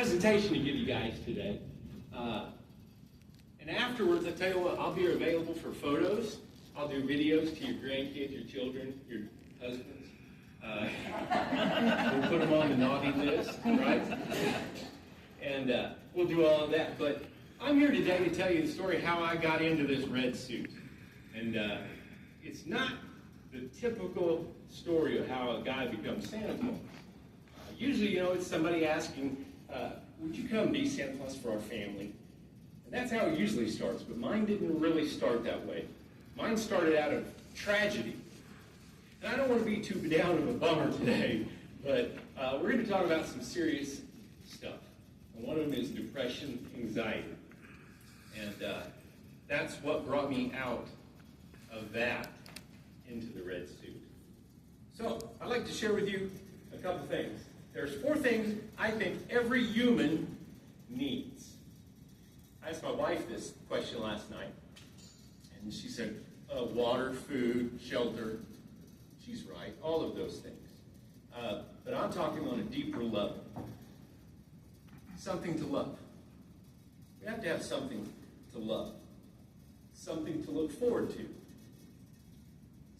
presentation to give you guys today. And afterwards, I tell you what, I'll be available for photos. I'll do videos to your grandkids, your children, your husbands. We'll put them on the naughty list, right? And we'll do all of that. But I'm here today to tell you the story of how I got into this red suit. And it's not the typical story of how a guy becomes Santa Claus. Usually, it's somebody asking, would you come be Santa Claus for our family? And that's how it usually starts, but mine didn't really start that way. Mine started out of tragedy. And I don't want to be too down of a bummer today, but we're going to talk about some serious stuff. And one of them is depression, anxiety. And that's what brought me out of that into the red suit. So, I'd like to share with you a couple things. There's 4 things I think every human needs. I asked my wife this question last night, and she said, water, food, shelter. She's right, all of those things. But I'm talking on a deeper level. Something to love. We have to have something to love. Something to look forward to.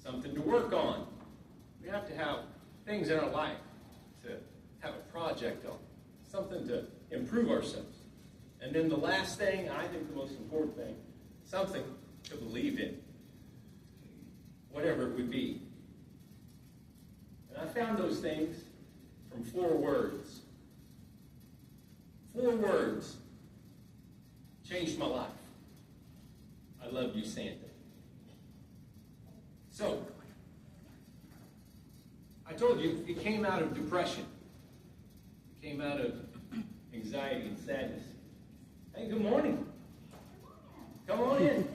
Something to work on. We have to have things in our life to have a project on. Something to improve ourselves. And then the last thing, I think the most important thing, something to believe in. Whatever it would be. And I found those things from 4 words. 4 words changed my life. I love you, Santa. So, I told you, it came out of depression. It came out of anxiety and sadness. Hey, good morning. Come on in.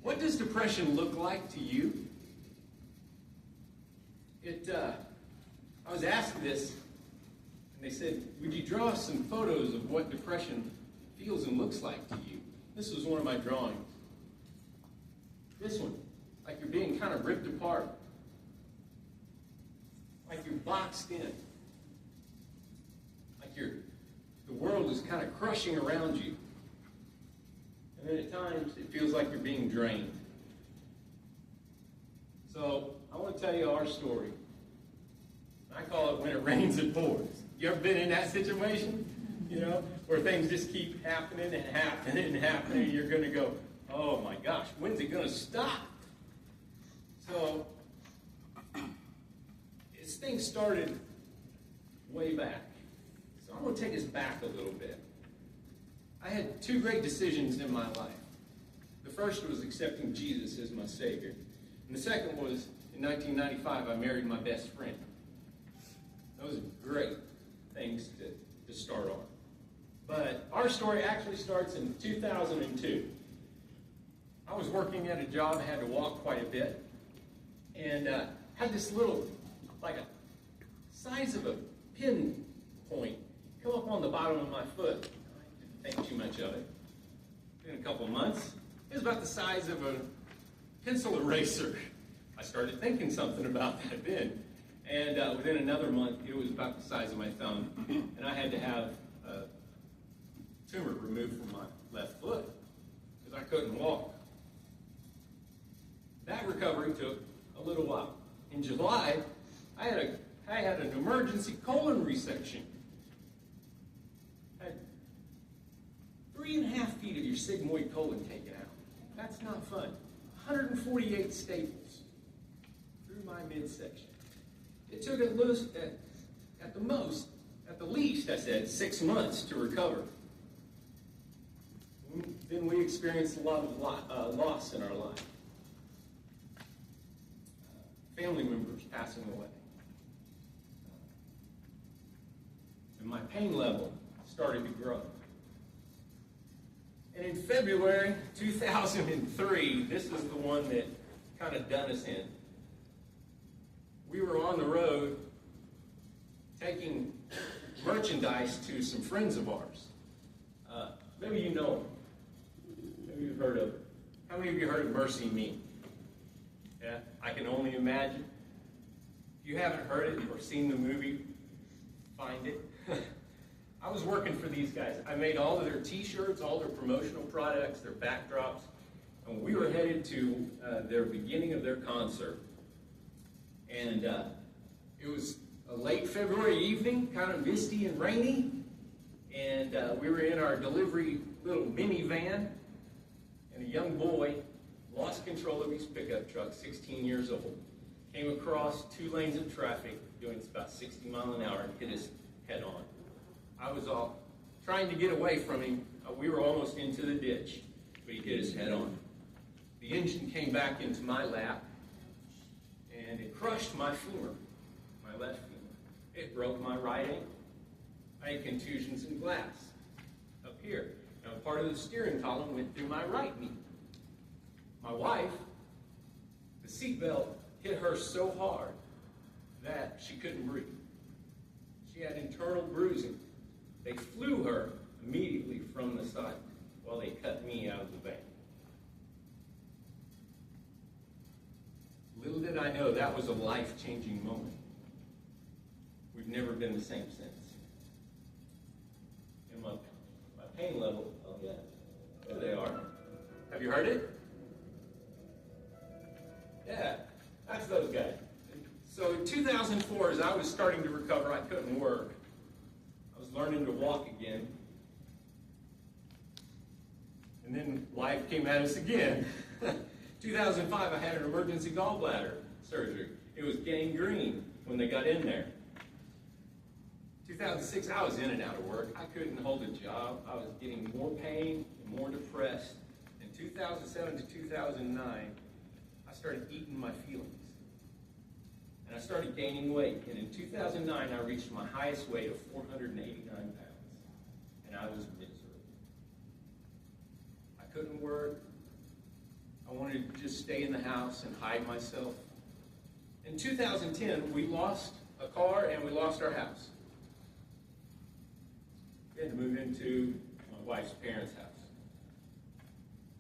What does depression look like to you? I was asked this, and they said, would you draw some photos of what depression feels and looks like to you? This was one of my drawings. This one, like you're being kind of ripped apart. Like you're boxed in. Like the world is kind of crushing around you. And then at times, it feels like you're being drained. So, I want to tell you our story. I call it when it rains, it pours. You ever been in that situation? Where things just keep happening and happening and happening, and you're going to go, oh my gosh, when's it going to stop? So, this thing started way back. So I'm going to take us back a little bit. I had 2 great decisions in my life. The first was accepting Jesus as my Savior. And the second was, in 1995, I married my best friend. Those are great things to start on. But our story actually starts in 2002. I was working at a job, had to walk quite a bit, and had this little, like a size of a pin point, come up on the bottom of my foot. I didn't think too much of it. In a couple of months, it was about the size of a pencil eraser. I started thinking something about that then. And within another month, it was about the size of my thumb. And I had to have a tumor removed from my left foot because I couldn't walk. That recovery took a little while. In July, I had an emergency colon resection. I had 3.5 feet of your sigmoid colon taken out. That's not fun. 148 staples through my midsection. It took at the least, I said, 6 months to recover. Then we experienced a lot of loss in our life. Family members passing away. And my pain level started to grow. And in February 2003, this is the one that kind of done us in. We were on the road taking merchandise to some friends of ours. Maybe you know them. Maybe you've heard of them. How many of you heard of Mercy Me? Yeah, I can only imagine. If you haven't heard it or seen the movie, find it. I was working for these guys. I made all of their t-shirts, all their promotional products, their backdrops, and we were headed to their beginning of their concert. And it was a late February evening, kind of misty and rainy, and we were in our delivery little minivan, and a young boy lost control of his pickup truck, 16 years old, came across 2 lanes of traffic doing about 60 miles an hour and hit us head on. I was all trying to get away from him. We were almost into the ditch, but he hit us head on. The engine came back into my lap, and it crushed my femur, my left femur. It broke my right ankle. I had contusions in glass up here. Now, part of the steering column went through my right knee. My wife, the seatbelt hit her so hard that she couldn't breathe. She had internal bruising. They flew her immediately from the site while they cut me out of the van. Little did I know that was a life-changing moment. We've never been the same since. And my pain level, oh yeah, there they are. Have you heard it? Yeah, that's those guys. So in 2004, as I was starting to recover, I couldn't work. I was learning to walk again. And then life came at us again. 2005, I had an emergency gallbladder surgery. It was gangrene when they got in there. 2006, I was in and out of work. I couldn't hold a job. I was getting more pain and more depressed. In 2007 to 2009, I started eating my feelings. And I started gaining weight. And in 2009, I reached my highest weight of 489 pounds. And I was miserable. I couldn't work. I wanted to just stay in the house and hide myself. In 2010, we lost a car and we lost our house. We had to move into my wife's parents' house.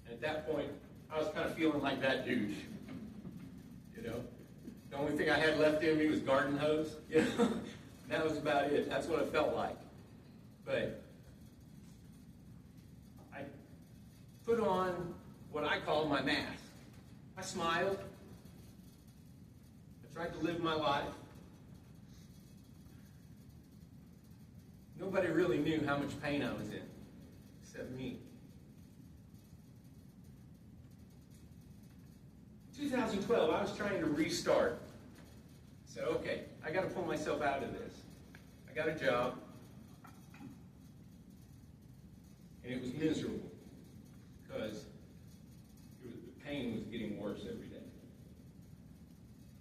And at that point, I was kind of feeling like that douche. You know? The only thing I had left in me was garden hose. You know? That was about it. That's what it felt like. But I put on what I call my mask. I smiled. I tried to live my life. Nobody really knew how much pain I was in, except me. 2012, I was trying to restart. I said, okay, I got to pull myself out of this. I got a job, and it was miserable because the pain was getting worse every day.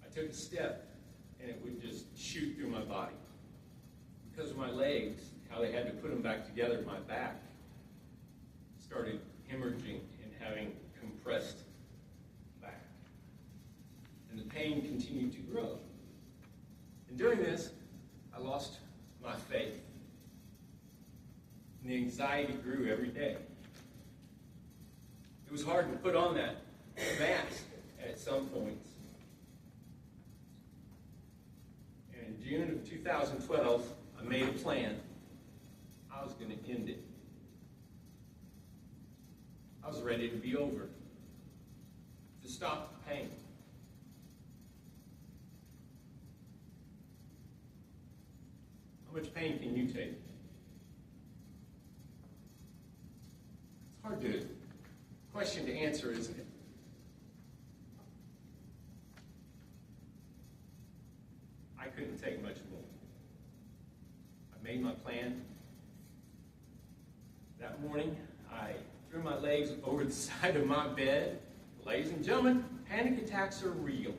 I took a step, and it would just shoot through my body. Because of my legs, how they had to put them back together, my back started hemorrhaging and having compressed back. And the pain continued to grow. And during this, I lost my faith. And the anxiety grew every day. It was hard to put on that mask at some points. And in June of 2012, I made a plan. I was going to end it. I was ready to be over. To stop the pain. How much pain can you take? It's hard to question to answer, isn't it? I couldn't take much more. I made my plan. That morning, I threw my legs over the side of my bed. Ladies and gentlemen, panic attacks are real.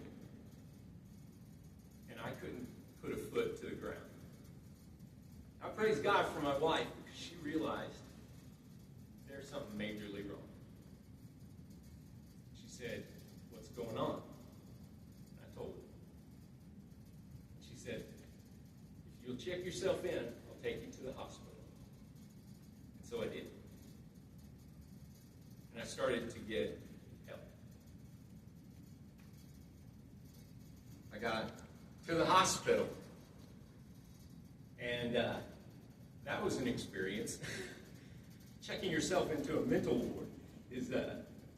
And I couldn't put a foot to the ground. I praise God for my wife because she realized there's something majorly wrong. She said, "What's going on?" And I told her. She said, "If you'll check yourself in, I'll take you to the hospital." And so I did. And I started to get help. I got to the hospital. And that was an experience. Checking yourself into a mental ward is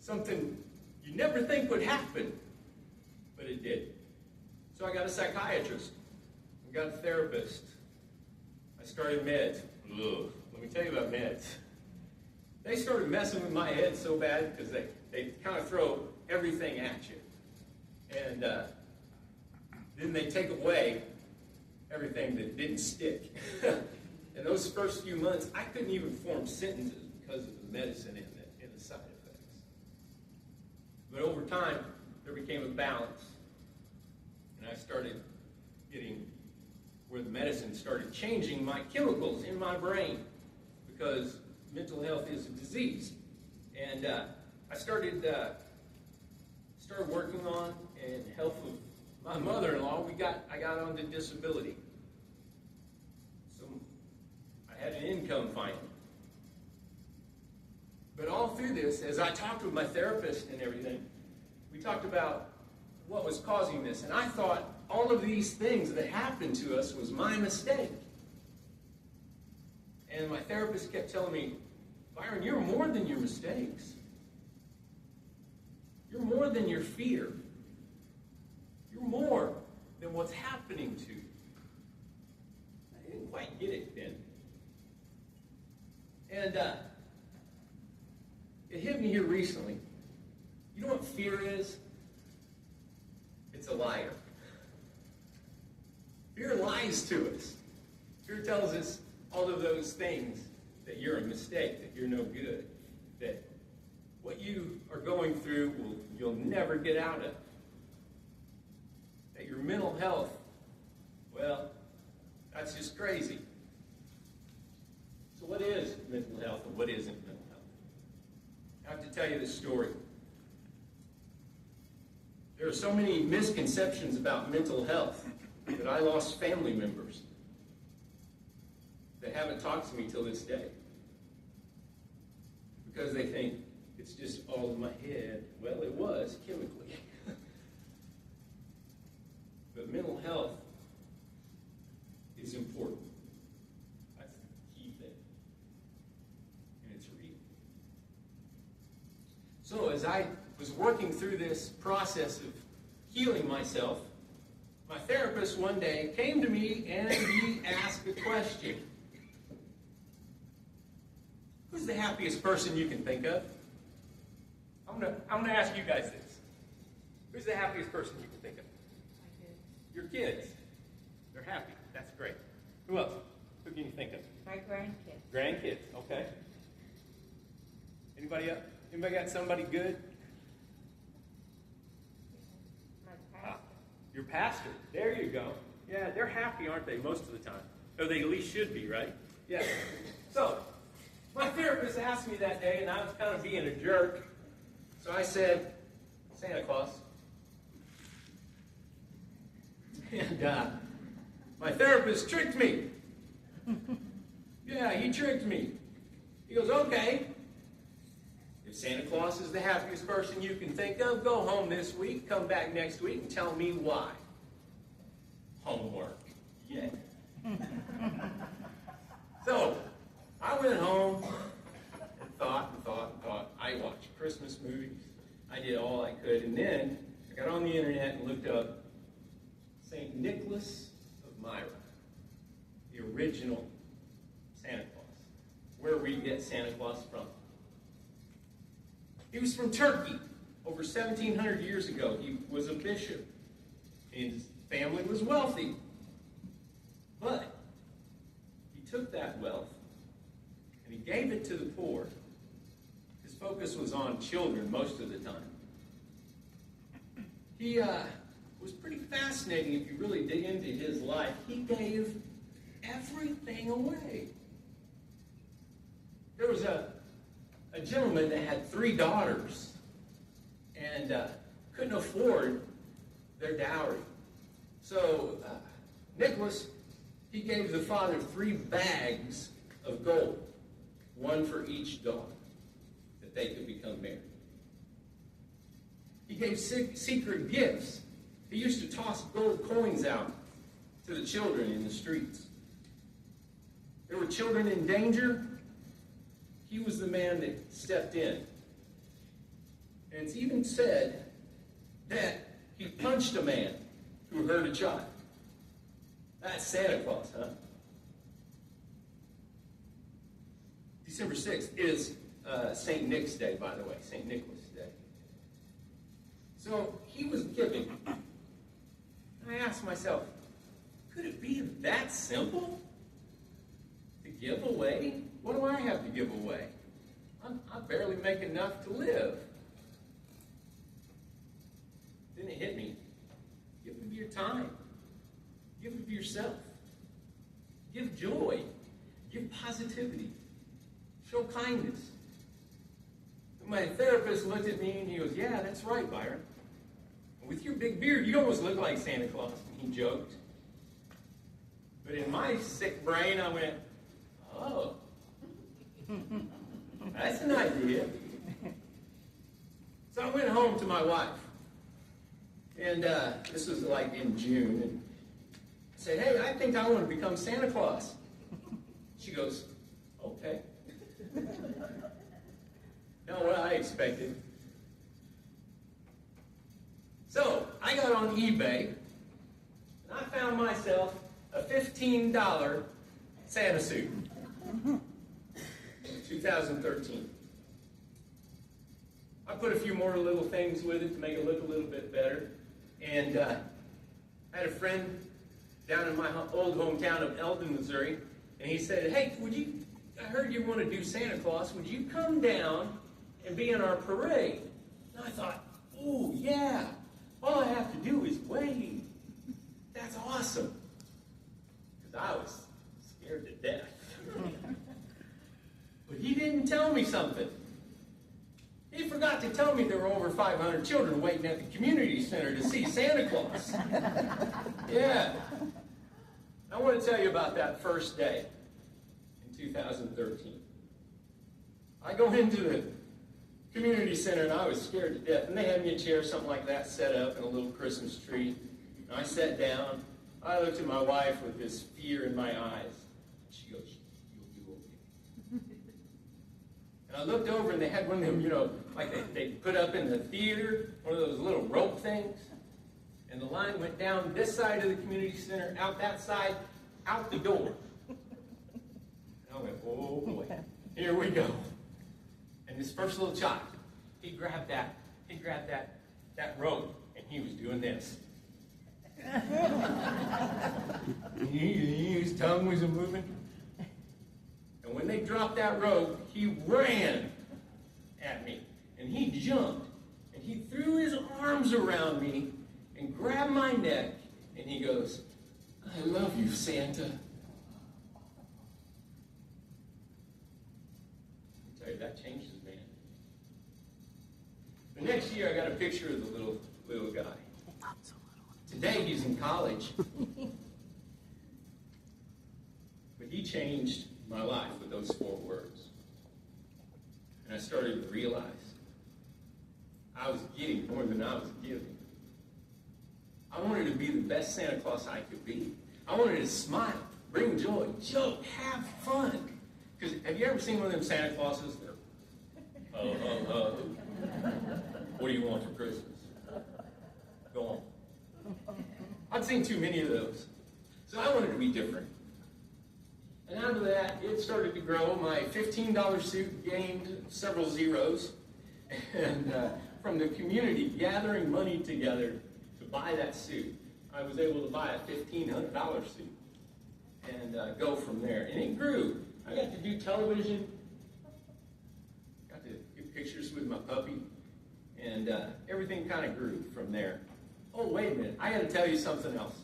something you never think would happen, but it did. So I got a psychiatrist. I got a therapist. I started meds. Ugh. Let me tell you about meds. They started messing with my head so bad because they kind of throw everything at you. And then they take away everything that didn't stick. In those first few months, I couldn't even form sentences because of the medicine and the side effects. But over time, there became a balance. And I started getting where the medicine started changing my chemicals in my brain, because mental health is a disease. And I started working on and health of my mother-in-law. I got onto disability. So I had an income finally. But all through this, as I talked with my therapist and everything, we talked about what was causing this. And I thought all of these things that happened to us was my mistake. And my therapist kept telling me, Byron, you're more than your mistakes. You're more than your fear. You're more than what's happening to you. I didn't quite get it then. And it hit me here recently. You know what fear is? It's a liar. Fear lies to us. Fear tells us all of those things, that you're a mistake, that you're no good, that what you are going through you'll never get out of, that your mental health, well, that's just crazy. So what is mental health and what isn't mental health? I have to tell you this story. There are so many misconceptions about mental health that I lost family members that haven't talked to me till this day, because they think it's just all in my head. Well, it was chemically. But mental health is important. That's the key thing. And it's real. So as I was working through this process of healing myself, my therapist one day came to me and he asked a question. Who's the happiest person you can think of? I'm gonna ask you guys this. Who's the happiest person you can think of? My kids. Your kids. They're happy. That's great. Who else? Who can you think of? My grandkids. Grandkids. Okay. Anybody else? Anybody got somebody good? My pastor. Your pastor. There you go. Yeah, they're happy, aren't they, most of the time? Or they at least should be, right? Yeah. So, my therapist asked me that day, and I was kind of being a jerk. So I said, Santa Claus. And my therapist tricked me. Yeah, he tricked me. He goes, okay, if Santa Claus is the happiest person you can think of, go home this week, come back next week, and tell me why. Homework. Yeah. So, I went home and thought. I watched Christmas movies. I did all I could. And then I got on the internet and looked up St. Nicholas of Myra, the original Santa Claus, where we get Santa Claus from. He was from Turkey over 1,700 years ago. He was a bishop. His family was wealthy. But he took that wealth and he gave it to the poor. His focus was on children most of the time. He was pretty fascinating if you really dig into his life. He gave everything away. There was a gentleman that had 3 daughters and couldn't afford their dowry. So Nicholas, he gave the father 3 bags of gold, one for each daughter, that they could become married. He gave secret gifts. He used to toss gold coins out to the children in the streets. There were children in danger. He was the man that stepped in. And it's even said that he punched a man who hurt a child. That's Santa Claus, huh? December 6th is St. Nick's Day, by the way, St. Nicholas Day. So he was giving. And I asked myself, could it be that simple to give away? What do I have to give away? I barely make enough to live. Then it hit me. Give of your time. Give of yourself. Give joy. Give positivity. Show kindness. My therapist looked at me and he goes, yeah, that's right, Byron. With your big beard, you almost look like Santa Claus. And he joked. But in my sick brain, I went, oh, that's an idea. So I went home to my wife. And this was like in June. And I said, hey, I think I want to become Santa Claus. She goes, okay. Not what I expected. So I got on eBay, and I found myself a $15 Santa suit. 2013. I put a few more little things with it to make it look a little bit better. And I had a friend down in my old hometown of Eldon, Missouri, and he said, hey, I heard you want to do Santa Claus. Would you come down and be in our parade? And I thought, oh, yeah. All I have to do is wave. That's awesome. Because I was scared to death. But he didn't tell me something. He forgot to tell me there were over 500 children waiting at the community center to see Santa Claus. Yeah. I want to tell you about that first day in 2013. I go into the community center and I was scared to death. And they had me a chair, something like that, set up and a little Christmas tree. And I sat down. I looked at my wife with this fear in my eyes. She goes, you'll do okay. And I looked over and they had one of them, like they put up in the theater, one of those little rope things. And the line went down this side of the community center, out that side, out the door. And I went, oh boy, here we go. And this first little child, he grabbed that rope, and he was doing this. His tongue was moving. And when they dropped that rope, he ran at me. And he jumped. And he threw his arms around me and grabbed my neck. And he goes, I love you, Santa. I tell you, that changes man. The next year, I got a picture of the little guy. Today, he's in college. But he changed my life with those 4 words. And I started to realize I was getting more than I was giving. I wanted to be the best Santa Claus I could be. I wanted to smile, bring joy, joke, have fun. Because have you ever seen one of them Santa Clauses? They're, ho, ho, ho. What do you want for Christmas? Go on. I'd seen too many of those. So I wanted to be different. And out of that, it started to grow. My $15 suit gained several zeros. And from the community gathering money together to buy that suit, I was able to buy a $1,500 suit and go from there. And it grew. I got to do television, got to get pictures with my puppy, and everything kind of grew from there. Oh, wait a minute. I got to tell you something else.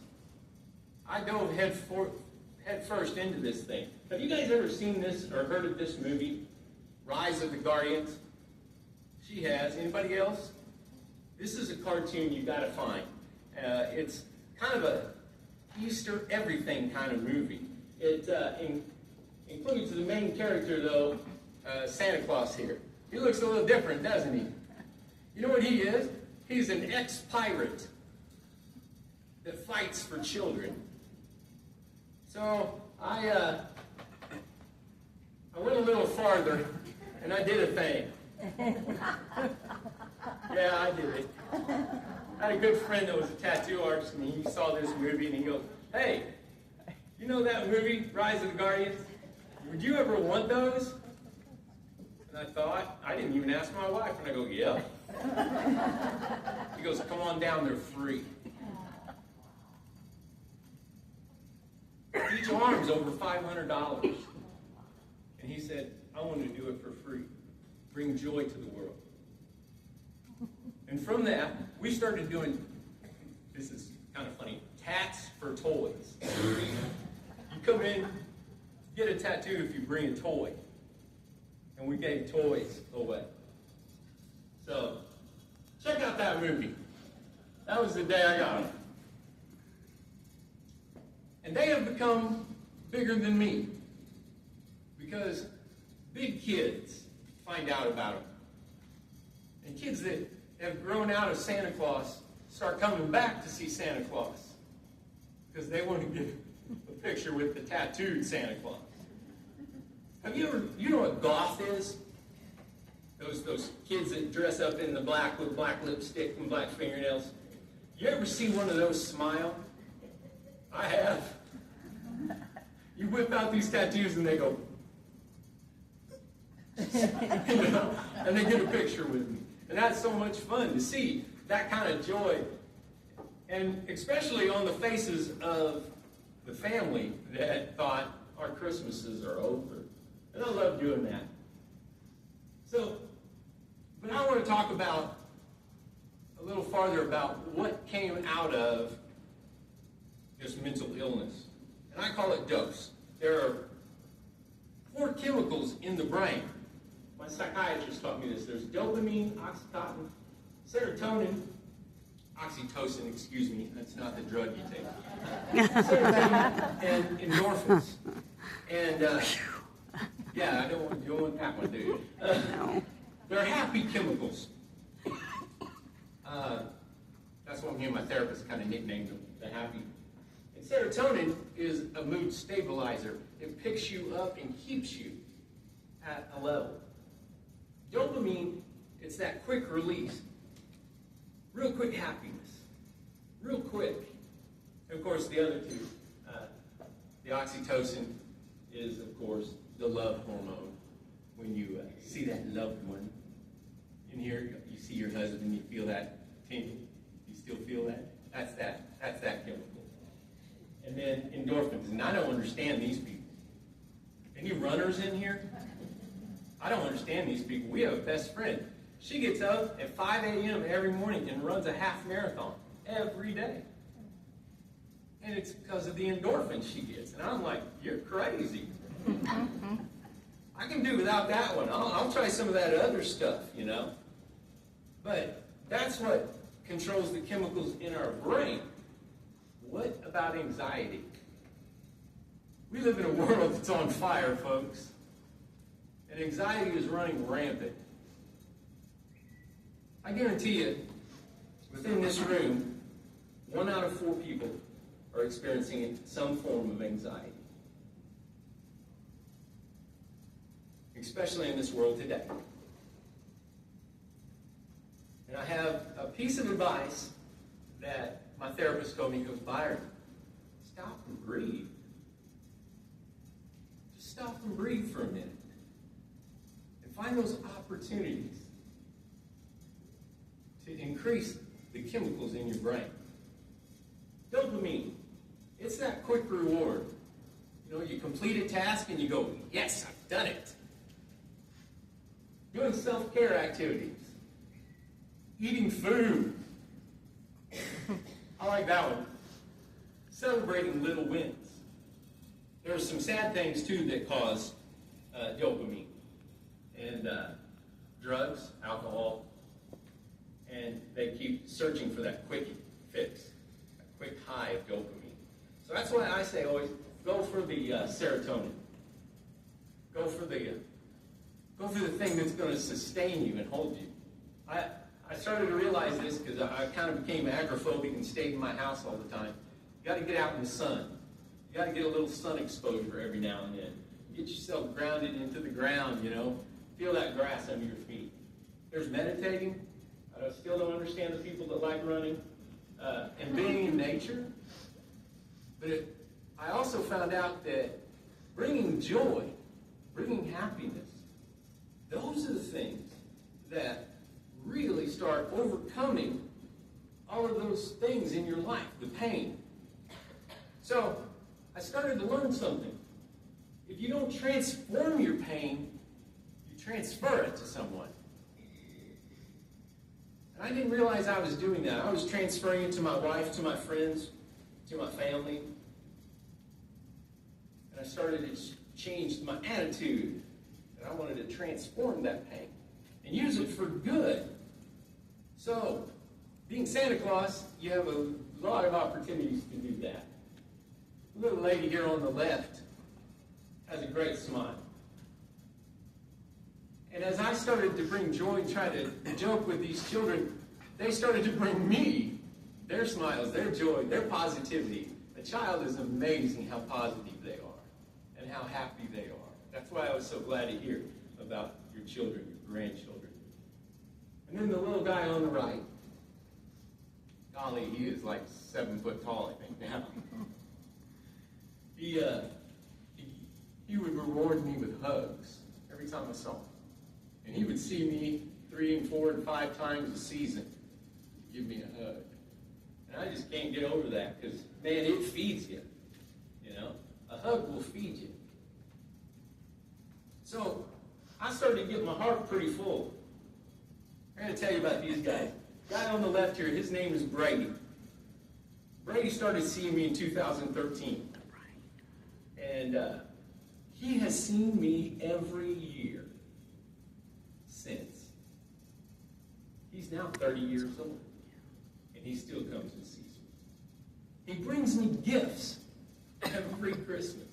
I dove head first into this thing. Have you guys ever seen this or heard of this movie, Rise of the Guardians? She has. Anybody else? This is a cartoon you got to find. It's kind of a Easter everything kind of movie. It includes the main character, though, Santa Claus here. He looks a little different, doesn't he? You know what he is? He's an ex-pirate that fights for children. So I little farther, and I did a thing. Yeah, I did it. I had a good friend that was a tattoo artist, and he saw this movie, and he goes, "Hey, you know that movie, Rise of the Guardians? Would you ever want those?" And I thought, I didn't even ask my wife, and I go, "Yeah." He goes, "Come on down, they're free." Each arm's over $500. And he said, "I want to do it for free. Bring joy to the world." And from that, we started doing, this is kind of funny, tats for toys. You come in, get a tattoo if you bring a toy. And we gave toys away. So, check out that movie. That was the day I got them. And they have become bigger than me. Because big kids find out about them. And kids that have grown out of Santa Claus start coming back to see Santa Claus. Because they want to get a picture with the tattooed Santa Claus. Have you ever, you know what goth is? Those kids that dress up in the black with black lipstick and black fingernails. You ever see one of those smile? I have. You whip out these tattoos and they go, you know, and they get a picture with me. And that's so much fun to see that kind of joy. And especially on the faces of the family that thought our Christmases are over. And I love doing that. So, but I want to talk about a little farther about what came out of this mental illness. And I call it dose. There are 4 chemicals in the brain. My psychiatrist taught me this. There's dopamine, oxytocin, serotonin, oxytocin, excuse me, that's not the drug you take. Serotonin and endorphins. And, yeah, I don't want that one, do you? No. They're happy chemicals. That's what me and my therapist kind of nicknamed them, the happy. And serotonin is a mood stabilizer. It picks you up and keeps you at a level. Dopamine, it's that quick release. Real quick happiness. Real quick. And of course, the other two. The oxytocin is, of course, the love hormone. When you see that loved one in here, you see your husband, you feel that tingle. You still feel that? That's that chemical. And then endorphins. And I don't understand these people. Any runners in here? I don't understand these people. We have a best friend. She gets up at 5 a.m. every morning and runs a half marathon every day. And it's because of the endorphins she gets. And I'm like, you're crazy. I can do without that one. I'll try some of that other stuff, you know. But that's what controls the chemicals in our brain. What about anxiety? We live in a world that's on fire, folks. And anxiety is running rampant. I guarantee you, within this room, 1 out of 4 people are experiencing some form of anxiety. Especially in this world today. And I have a piece of advice that my therapist told me. He goes, "Byron, stop and breathe. Just stop and breathe for a minute. And find those opportunities to increase the chemicals in your brain." Dopamine, it's that quick reward. You know, you complete a task and you go, "Yes, I've done it." Doing self-care activities. Eating food. I like that one. Celebrating little wins. There are some sad things, too, that cause dopamine. And drugs, alcohol. And they keep searching for that quick fix. That quick high of dopamine. So that's why I say always, go for the serotonin. Go for the thing that's going to sustain you and hold you. I started to realize this because I kind of became agoraphobic and stayed in my house all the time. You got to get out in the sun. You got to get a little sun exposure every now and then. get yourself grounded into the ground, Feel that grass under your feet. There's meditating. I still don't understand the people that like running and being in nature. But I also found out that bringing joy, bringing happiness, those are the things that really start overcoming all of those things in your life, the pain. So I started to learn something. If you don't transform your pain, you transfer it to someone. And I didn't realize I was doing that. I was transferring it to my wife, to my friends, to my family. And I started to change my attitude. And I wanted to transform that pain and use it for good. So, being Santa Claus, you have a lot of opportunities to do that. The little lady here on the left has a great smile. And as I started to bring joy and try to joke with these children, they started to bring me their smiles, their joy, their positivity. A child is amazing how positive they are and how happy they are. That's why I was so glad to hear about your children, your grandchildren. And then the little guy on the right, golly, he is like 7 foot tall, I think, now. He would reward me with hugs every time I saw him. And he would see me 3 and 4 and 5 times a season to give me a hug. And I just can't get over that because, man, it feeds you. A hug will feed you. So I started to get my heart pretty full. I'm going to tell you about these guys. The guy on the left here, his name is Brady. Brady started seeing me in 2013. And he has seen me every year since. He's now 30 years old. And he still comes and sees me. He brings me gifts every Christmas.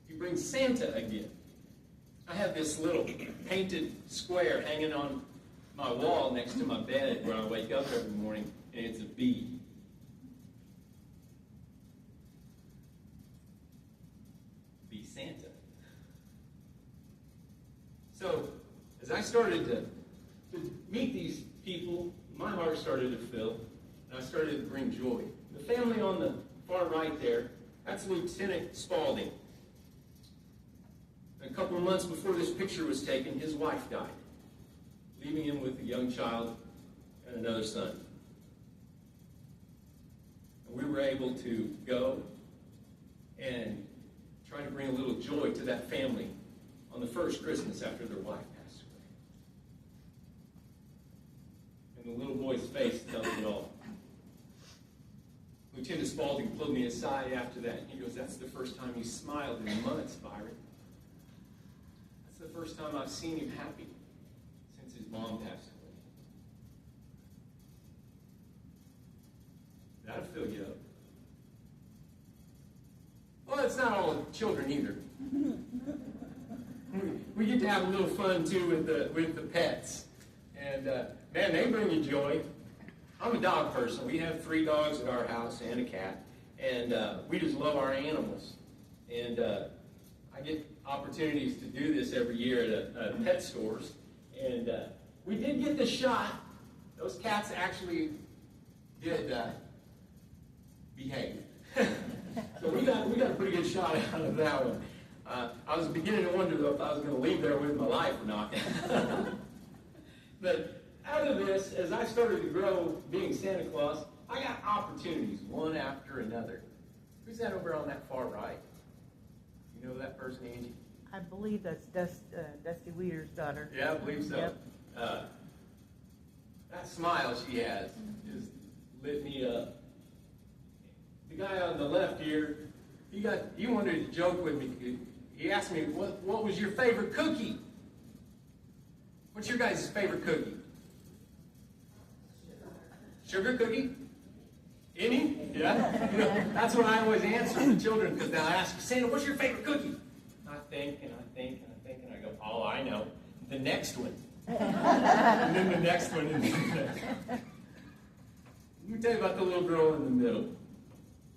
He brings Santa a gift. I have this little painted square hanging on my wall next to my bed where I wake up every morning, and it's a bee. Bee Santa. So, as I started to meet these people, my heart started to fill, and I started to bring joy. The family on the far right there, that's Lieutenant Spaulding. A couple of months before this picture was taken, his wife died, leaving him with a young child and another son. And we were able to go and try to bring a little joy to that family on the first Christmas after their wife passed away. And the little boy's face tells it all. Lieutenant Spaulding pulled me aside after that, and he goes, "That's the first time you smiled in months, Byron. That's the first time I've seen him happy since his mom passed away." That'll fill you up. Well, it's not all children either. We get to have a little fun too with the pets, and man, they bring you joy. I'm a dog person. We have 3 dogs at our house and a cat, and we just love our animals. And I get opportunities to do this every year at pet stores, and we did get the shot. Those cats actually did behave. So we got a pretty good shot out of that one. I was beginning to wonder, though, if I was going to leave there with my life or not. But out of this, as I started to grow being Santa Claus, I got opportunities one after another. Who's that over on that far right? You know that person, Angie? I believe that's Dusty Weeder's daughter. Yeah, I believe so. Yep. That smile she has just lit me up. The guy on the left here, he wanted to joke with me. He asked me, what was your favorite cookie? What's your guys' favorite cookie? Sugar cookie? Any? Yeah? That's what I always answer the children, because they'll ask, "Santa, what's your favorite cookie?" I think, and I go, "Oh, I know. The next one." And then the next one. And then the next one. Let me tell you about the little girl in the middle.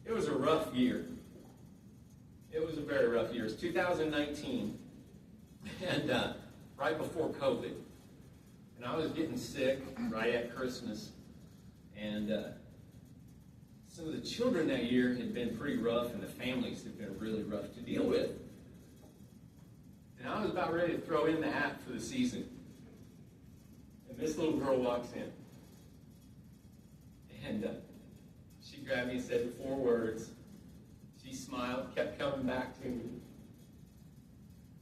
It was a rough year. It was a very rough year. It was 2019, and right before COVID. And I was getting sick right at Christmas. And some of the children that year had been pretty rough, and the families had been really rough to deal with. And I was about ready to throw in the hat for the season. And this little girl walks in. And she grabbed me and said 4 words. She smiled, kept coming back to me.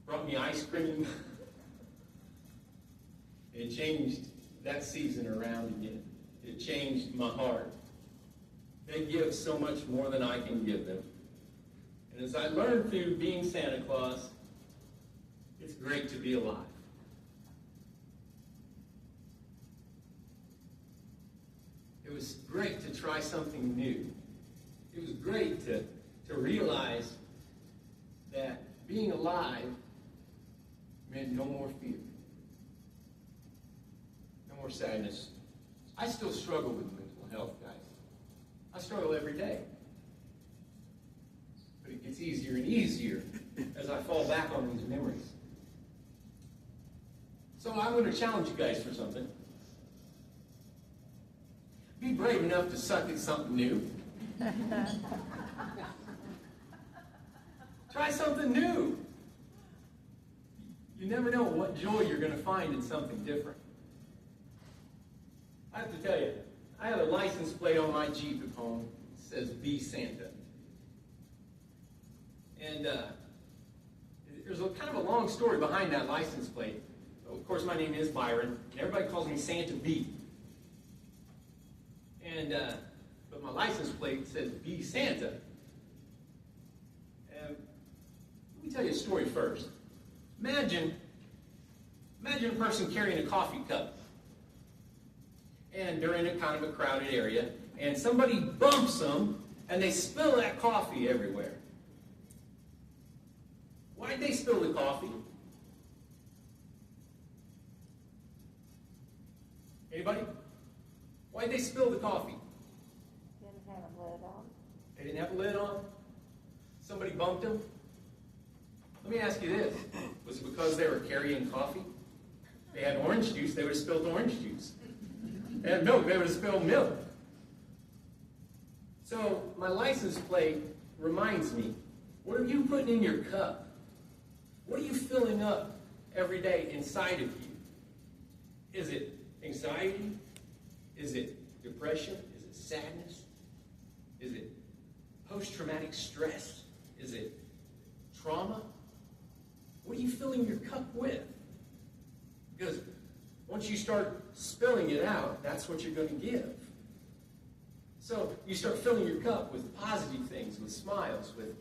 Brought me ice cream. It changed that season around again. It changed my heart. They give so much more than I can give them. And as I learned through being Santa Claus, it's great to be alive. It was great to try something new. It was great to realize that being alive meant no more fear, no more sadness. I still struggle with mental health, guys. I struggle every day. But it gets easier and easier as I fall back on these memories. So I'm going to challenge you guys for something. Be brave enough to suck at something new. Try something new. You never know what joy you're going to find in something different. I have to tell you, I have a license plate on my Jeep at home that says Be Santa. And there's kind of a long story behind that license plate. Of course, my name is Byron, and everybody calls me Santa B. And but my license plate says Be Santa. And let me tell you a story first. Imagine a person carrying a coffee cup. And they're in a kind of a crowded area, and somebody bumps them, and they spill that coffee everywhere. Why'd they spill the coffee? Anybody? Why'd they spill the coffee? Didn't have a lid on. They didn't have a lid on? Somebody bumped them? Let me ask you this. Was it because they were carrying coffee? They had orange juice, they would have spilled orange juice. They had milk, they would have spilled milk. So my license plate reminds me, what are you putting in your cup? What are you filling up every day inside of you? Is it anxiety? Is it depression? Is it sadness? Is it post-traumatic stress? Is it trauma? What are you filling your cup with? Because once you start spilling it out, that's what you're going to give. So you start filling your cup with positive things, with smiles, with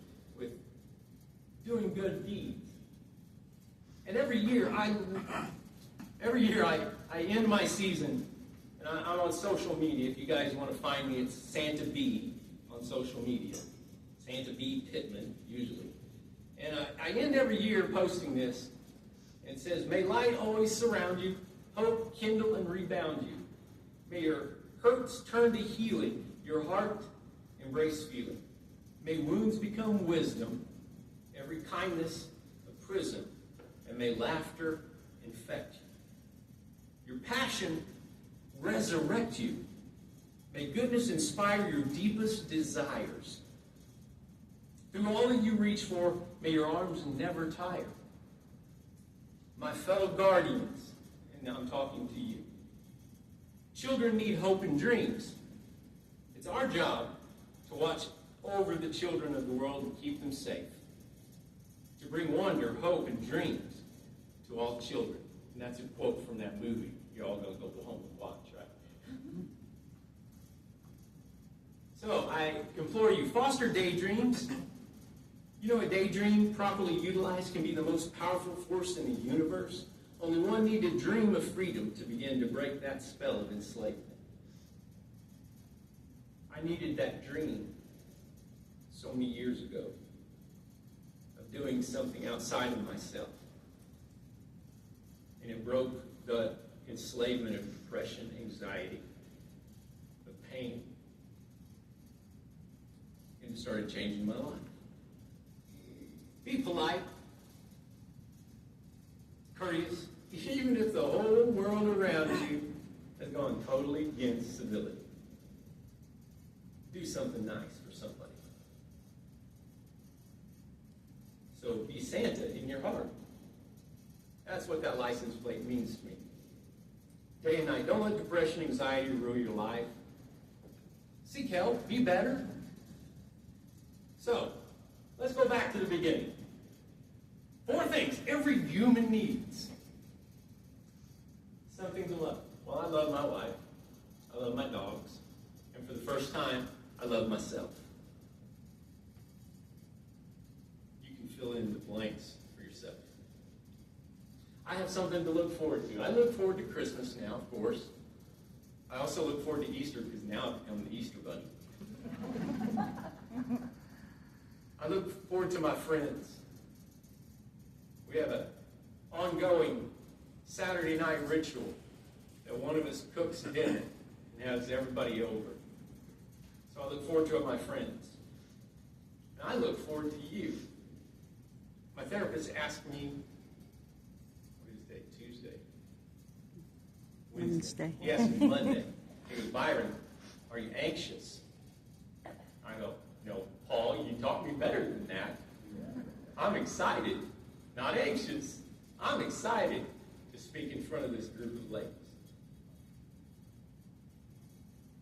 doing good deeds. And every year I end my season, and I'm on social media. If you guys want to find me, it's Santa B on social media. Santa B Pittman, usually. And I end every year posting this. It says, may light always surround you, hope kindle and rebound you. May your hurts turn to healing, your heart embrace feeling. May wounds become wisdom, every kindness a prism, and may laughter infect you. Your passion resurrect you. May goodness inspire your deepest desires. Through all that you reach for, may your arms never tire. My fellow guardians, and now I'm talking to you. Children need hope and dreams. It's our job to watch over the children of the world and keep them safe. To bring wonder, hope, and dreams to all children. And that's a quote from that movie you're all going to go home and watch, right? So I implore you, foster daydreams. You know, a daydream properly utilized can be the most powerful force in the universe. Only one need to dream of freedom to begin to break that spell of enslavement. I needed that dream so many years ago of doing something outside of myself. And it broke the enslavement of depression, anxiety, of pain. And it started changing my life. Be polite, courteous, even if the whole world around you has gone totally against civility. Do something nice for somebody. So be Santa in your heart. That's what that license plate means to me. Day and night, don't let depression, anxiety rule your life. Seek help, be better. So, let's go back to the beginning. 4 things every human needs. Something to love. Well, I love my wife. I love my dogs. And for the first time, I love myself. You can fill in the blanks for yourself. I have something to look forward to. I look forward to Christmas now, of course. I also look forward to Easter because now I've become the Easter Bunny. I look forward to my friends. We have an ongoing Saturday night ritual that one of us cooks dinner and has everybody over. So I look forward to it, my friends. And I look forward to you. My therapist asked me, what is today? Tuesday? Wednesday. He asked me Monday. He goes, Byron, are you anxious? I go, no, Paul, you taught me better than that. I'm excited, not anxious. I'm excited to speak in front of this group of ladies.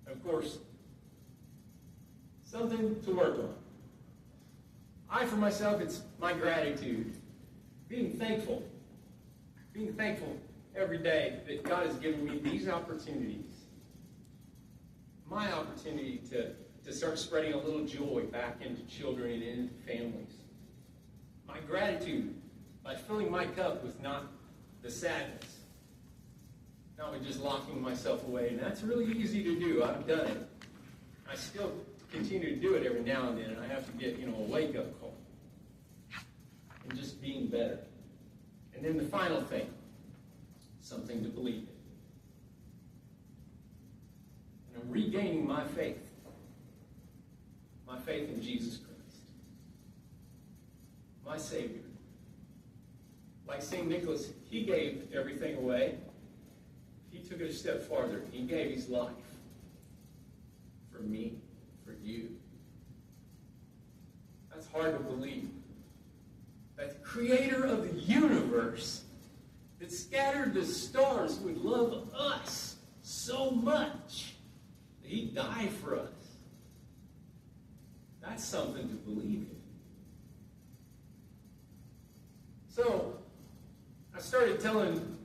Of course, something to work on. I, for myself, it's my gratitude. Being thankful. Being thankful every day that God has given me these opportunities. My opportunity to start spreading a little joy back into children and into families. My gratitude by filling my cup with not the sadness, not with just locking myself away. And that's really easy to do. I've done it. I still continue to do it every now and then, and I have to get, a wake-up call. And just being better. And then the final thing, something to believe in. And I'm regaining my faith in Jesus Christ, my Savior. Like St. Nicholas, he gave everything away. He took it a step farther. He gave his life for me, for you. That's hard to believe. That the creator of the universe that scattered the stars would love us so much that he'd die for us. That's something to believe in. So, I started telling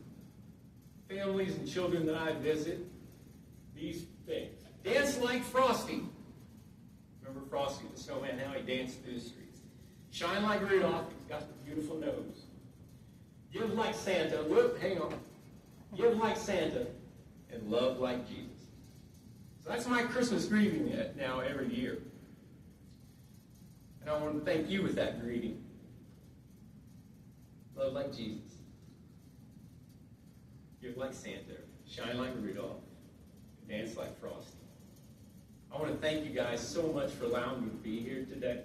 families and children that I visit these things. Dance like Frosty. Remember Frosty the Snowman, how he danced through the streets. Shine like Rudolph, he's got the beautiful nose. Give like Santa, hang on. Give like Santa, and love like Jesus. So that's my Christmas greeting now every year. And I want to thank you with that greeting. Love like Jesus. Give like Santa. Shine like Rudolph. Dance like Frosty. I want to thank you guys so much for allowing me to be here today.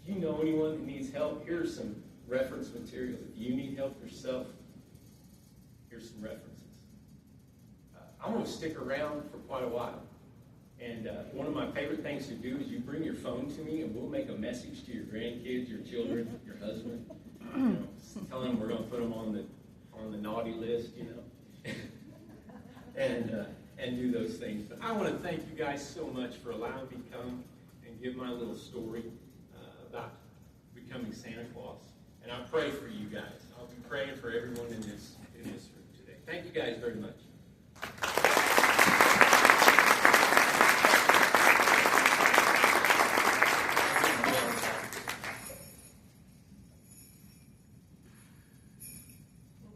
If you know anyone that needs help, here's some reference material. If you need help yourself, here's some references. I want to stick around for quite a while. And one of my favorite things to do is you bring your phone to me and we'll make a message to your grandkids, your children, your husband. Tell them we're going to put them on the naughty list, and do those things. But I want to thank you guys so much for allowing me to come and give my little story about becoming Santa Claus. And I pray for you guys. I'll be praying for everyone in this room today. Thank you guys very much.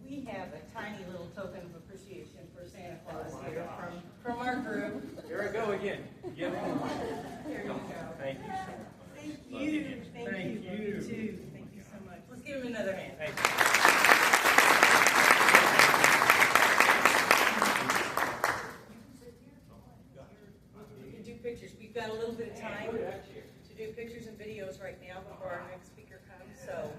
We have a tiny little token of appreciation for Santa Claus here from our group. Here I go again. Give it. Here you go. Thank you so much. Thank Love you. you. Thank Thank you. you. Love too. Thank you so much. Let's give him another hand. Thank you. We can do pictures. We've got a little bit of time to do pictures and videos right now before our next speaker comes. So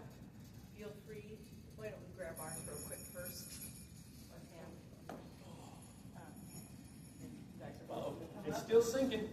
still sinking.